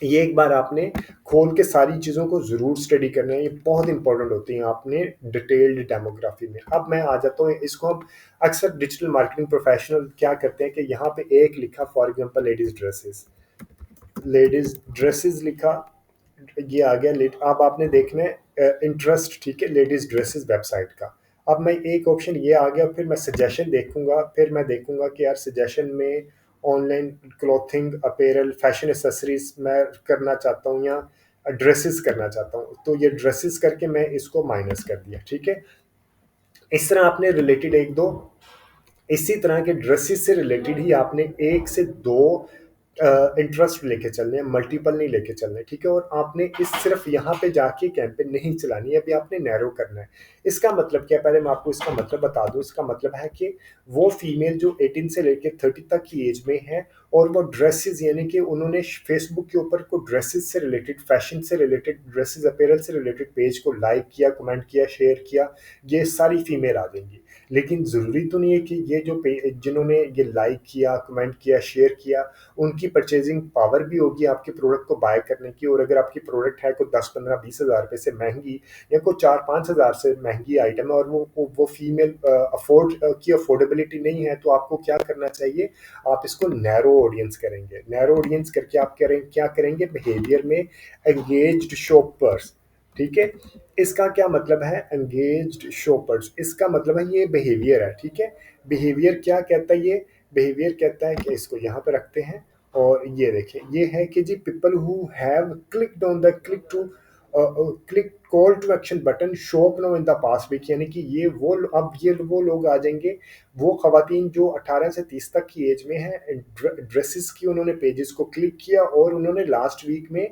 ये एक बार आपने खोल के सारी चीज़ों को ज़रूर स्टडी करना है, ये बहुत इंपॉर्टेंट होती हैं आपने डिटेल्ड डेमोग्राफी में। अब मैं आ जाता हूँ इसको, हम अक्सर डिजिटल मार्केटिंग प्रोफेशनल क्या करते हैं कि यहाँ पे एक लिखा, फॉर एग्जांपल लेडीज ड्रेसेस लिखा, ये आ गया लेट। अब आपने देखना है इंटरेस्ट, ठीक है, लेडीज ड्रेसेस वेबसाइट का। अब मैं एक ऑप्शन ये आ गया, फिर मैं सजेशन देखूंगा, फिर मैं देखूंगा कि यार सजेशन में online clothing, apparel, fashion accessories मैं करना चाहता हूँ, या ड्रेसेस करना चाहता हूँ, तो ये ड्रेसेस करके मैं इसको माइनस कर दिया। ठीक है, इस तरह आपने रिलेटेड एक दो, इसी तरह के ड्रेसेस से रिलेटेड ही आपने एक से दो इंटरेस्ट लेके चलने हैं, मल्टीपल नहीं लेके चलने। ठीक है, और आपने इस सिर्फ यहाँ पे जाके कैंपेन नहीं चलानी है, अभी आपने नैरो करना है। इसका मतलब क्या है, पहले मैं आपको इसका मतलब बता दूं। इसका मतलब है कि वो फीमेल जो 18 से लेके 30 तक की एज में है, और वो ड्रेसेस, यानी कि उन्होंने फेसबुक के ऊपर को ड्रेसेस से रिलेटेड, फैशन से रिलेटेड, ड्रेसेस अपीयरेंस से रिलेटेड पेज को लाइक किया, कमेंट किया, शेयर किया, ये सारी फीमेल आ जाएंगी। लेकिन ज़रूरी तो नहीं है कि ये जो जिन्होंने ये लाइक किया, कमेंट किया, शेयर किया, उनकी परचेजिंग पावर भी होगी आपके प्रोडक्ट को बाय करने की। और अगर आपकी प्रोडक्ट है कोई 10-15-20 हज़ार रुपये से महंगी, या कोई 4-5 हज़ार से महंगी आइटम है, और वो फीमेल की अफोर्डेबिलिटी नहीं है, तो आपको क्या करना चाहिए, आप इसको नैरो ऑडियंस करेंगे। नैरो ऑडियंस करके आप क्या करेंगे, बिहेवियर में एंगेज्ड शॉपर्स। ठीक है, इसका क्या मतलब है, एंगेज्ड शॉपर्स, इसका मतलब है ये बिहेवियर है। ठीक है, बिहेवियर क्या कहता है, ये बिहेवियर कहता है कि इसको यहाँ पे रखते हैं, और ये देखिए, ये है कि जी people who have clicked on the click call to action button shop now in the past week, यानी कि ये वो लोग आ जाएंगे, वो खवातीन जो 18 से 30 तक की एज में है, ड्रेसेस की उन्होंने पेजेस को क्लिक किया, और उन्होंने लास्ट वीक में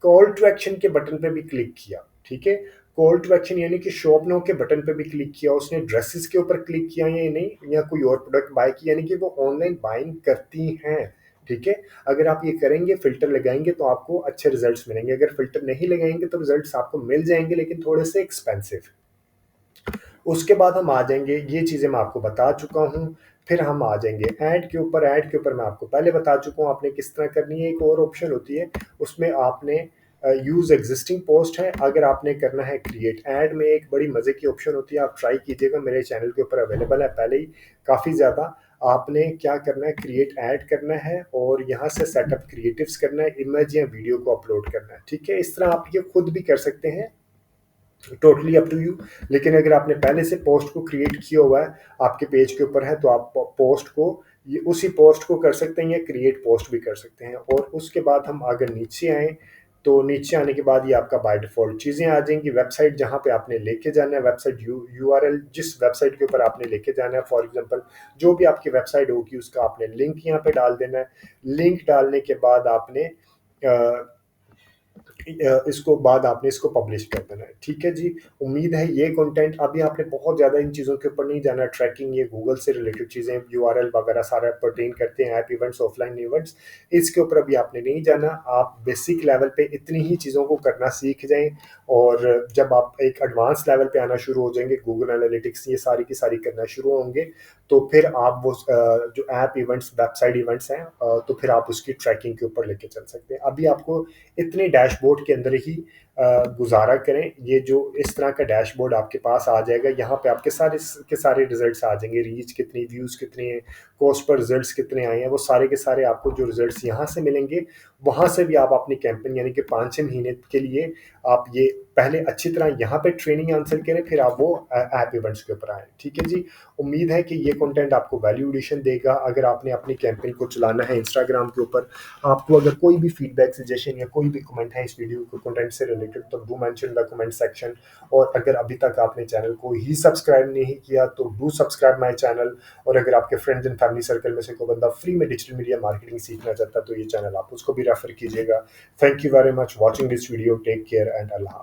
कॉल टू एक्शन के बटन पे भी क्लिक किया। ठीक है, कॉल टू एक्शन यानी कि शॉप नाउ के बटन पे भी क्लिक किया, उसने ड्रेसेस के ऊपर क्लिक किया या नहीं, या कोई और प्रोडक्ट बाय किया, यानी कि वो ऑनलाइन बाइंग करती हैं। ठीक है, अगर आप ये करेंगे, फिल्टर लगाएंगे, तो आपको अच्छे रिजल्ट्स मिलेंगे। अगर फिल्टर नहीं लगाएंगे तो रिजल्ट्स आपको मिल जाएंगे, लेकिन थोड़े से एक्सपेंसिव। उसके बाद हम आ जाएंगे, ये चीज़ें मैं आपको बता चुका हूँ। फिर हम आ जाएंगे ऐड के ऊपर। ऐड के ऊपर मैं आपको पहले बता चुका हूँ आपने किस तरह करनी है। एक और ऑप्शन होती है, उसमें आपने यूज़ एग्जिस्टिंग पोस्ट है। अगर आपने करना है क्रिएट ऐड में एक बड़ी मज़े की ऑप्शन होती है, आप ट्राई कीजिएगा, मेरे चैनल के ऊपर अवेलेबल है पहले ही काफ़ी ज़्यादा। आपने क्या करना है, क्रिएट ऐड करना है और यहाँ से सेटअप क्रिएटिव्स करना है, इमेज या वीडियो को अपलोड करना है। ठीक है, इस तरह आप ये खुद भी कर सकते हैं, टोटली अप टू यू। लेकिन अगर आपने पहले से पोस्ट को क्रिएट किया हुआ है, आपके पेज के ऊपर है, तो आप पोस्ट को ये उसी पोस्ट को कर सकते हैं या क्रिएट पोस्ट भी कर सकते हैं। और उसके बाद हम अगर नीचे आए, तो नीचे आने के बाद ये आपका बाय डिफ़ॉल्ट चीज़ें आ जाएँगी। वेबसाइट जहाँ पे आपने लेके जाना है, वेबसाइट यूआरएल जिस वेबसाइट के ऊपर आपने लेके जाना है, फॉर एग्ज़ाम्पल जो भी आपकी वेबसाइट होगी उसका आपने लिंक यहाँ पे डाल देना है। लिंक डालने के बाद आपने इसको बाद आपने इसको पब्लिश कर देना है। ठीक है जी, उम्मीद है ये कंटेंट, अभी आपने बहुत ज़्यादा इन चीज़ों के ऊपर नहीं जाना, ट्रैकिंग ये गूगल से रिलेटेड चीज़ें, यूआरएल वगैरह सारा पर्टेन करते हैं, ऐप इवेंट्स, ऑफलाइन इवेंट्स, इसके ऊपर अभी आपने नहीं जाना। आप बेसिक लेवल पे इतनी ही चीज़ों को करना सीख जाएँ और जब आप एक एडवांस लेवल पे आना शुरू हो जाएँगे, गूगल एनालिटिक्स ये सारी की सारी करना शुरू होंगे, तो फिर आप वो जो ऐप इवेंट्स, वेबसाइट इवेंट्स हैं, तो फिर आप उसकी ट्रैकिंग के ऊपर लेके चल सकते हैं। अभी आपको इतने डैशबोर्ड के अंदर ही गुजारा करें, ये जो इस तरह का डैशबोर्ड आपके पास आ जाएगा, यहाँ पे आपके सारे के सारे रिजल्ट्स आ जाएंगे, रीच कितनी, व्यूज़ कितने हैं, कॉस्ट पर रिजल्ट्स कितने आए हैं, वो सारे के सारे आपको जो रिजल्ट्स यहाँ से मिलेंगे, वहाँ से भी आप अपनी कैंपेन यानी कि 5-6 महीने के लिए आप ये पहले अच्छी तरह यहाँ पे ट्रेनिंग हासिल करें, फिर आप वो ऐप इवेंट्स के ऊपर आएँ। ठीक है जी, उम्मीद है कि ये कंटेंट आपको वैल्यू एडिशन देगा। अगर आपने अपनी कैंपेन को चलाना है इंस्टाग्राम के ऊपर, आपको अगर कोई भी फीडबैक, सजेशन या कोई भी कमेंट है इस वीडियो के कंटेंट से रिलेटेड, तो do mention the comment section. और अगर अभी तक आपने चैनल को ही सब्सक्राइब नहीं किया तो डू सब्सक्राइब माय चैनल। और अगर आपके फ्रेंड्स एंड फैमिली सर्कल में से कोई बंदा फ्री में डिजिटल मीडिया मार्केटिंग सीखना चाहता है तो ये चैनल आप उसको भी रेफर कीजिएगा। Thank you very much watching this video, take care and Allah.